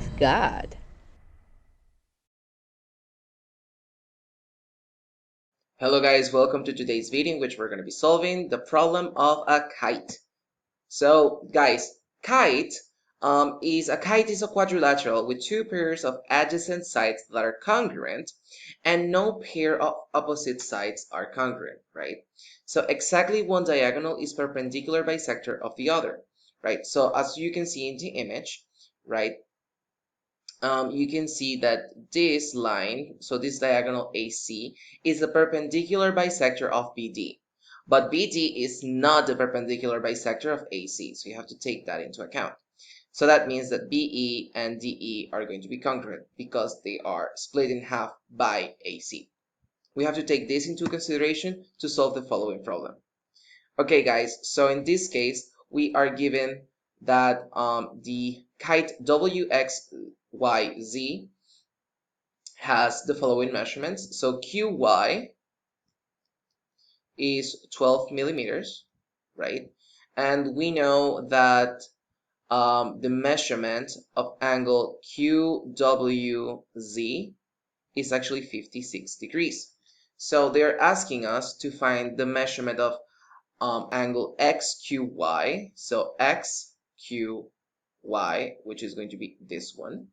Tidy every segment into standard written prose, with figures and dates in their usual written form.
Math Gad. Hello guys, welcome to today's video in which we're going to be solving the problem of a kite. So guys, kite is a quadrilateral with two pairs of adjacent sides that are congruent and no pair of opposite sides are congruent, right? So exactly one diagonal is perpendicular bisector of the other, right? So as you can see in the image, right, you can see that this line, so this diagonal AC, is the perpendicular bisector of BD. But BD is not the perpendicular bisector of AC, so you have to take that into account. So that means that BE and DE are going to be congruent because they are split in half by AC. We have to take this into consideration to solve the following problem. Okay guys, so in this case, we are given that the kite WXYZ has the following measurements. So QY is 12 millimeters, right? And we know that the measurement of angle QWZ is actually 56 degrees. So they're asking us to find the measurement of angle XQY. So XQY, which is going to be this one,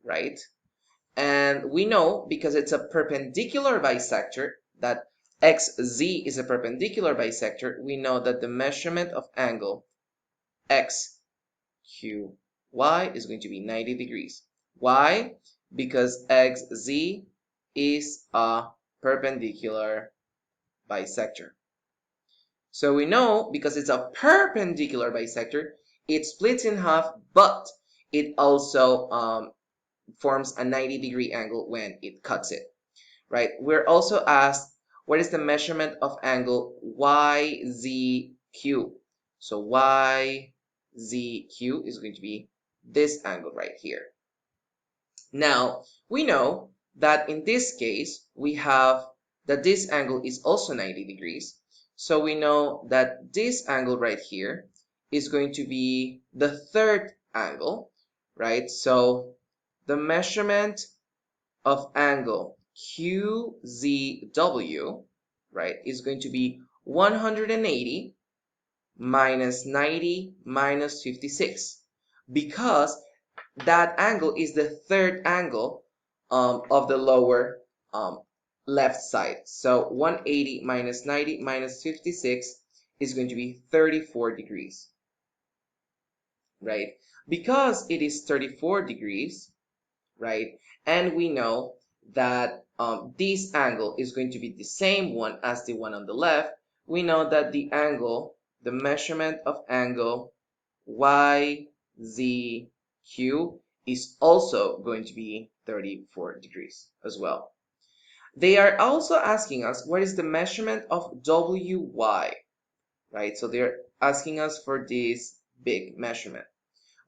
right? And we know because it's a perpendicular bisector that XZ is a perpendicular bisector, we know that the measurement of angle XQY is going to be 90 degrees. Why? Because XZ is a perpendicular bisector. So we know because it's a perpendicular bisector, it splits in half, but it also forms a 90-degree angle when it cuts it, right? We're also asked, what is the measurement of angle YZQ? So YZQ is going to be this angle right here. Now, we know that in this case, we have that this angle is also 90 degrees. So we know that this angle right here is going to be the third angle, right? So the measurement of angle QZW, right, is going to be 180 minus 90 minus 56, because that angle is the third angle of the lower left side. So 180 minus 90 minus 56 is going to be 34 degrees, right? Because it is 34 degrees, right? And we know that this angle is going to be the same one as the one on the left. We know that the measurement of angle YZQ is also going to be 34 degrees as well. They are also asking us what is the measurement of WY, right? So they're asking us for this big measurement.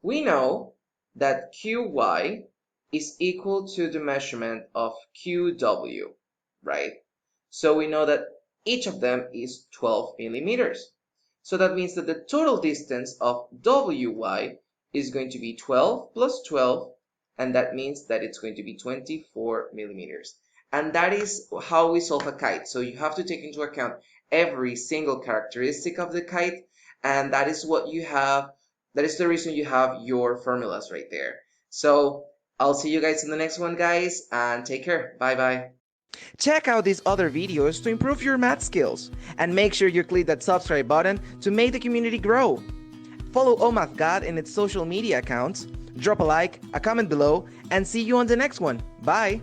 We know that QY is equal to the measurement of QW, right? So we know that each of them is 12 millimeters. So that means that the total distance of WY is going to be 12 plus 12, and that means that it's going to be 24 millimeters. And that is how we solve a kite. So you have to take into account every single characteristic of the kite, and that is what you have. That is the reason you have your formulas right there. So I'll see you guys in the next one, guys, and take care. Bye bye. Check out these other videos to improve your math skills, and make sure you click that subscribe button to make the community grow. Follow ohmathgad in its social media accounts, drop a like, a comment below, and see you on the next one. Bye!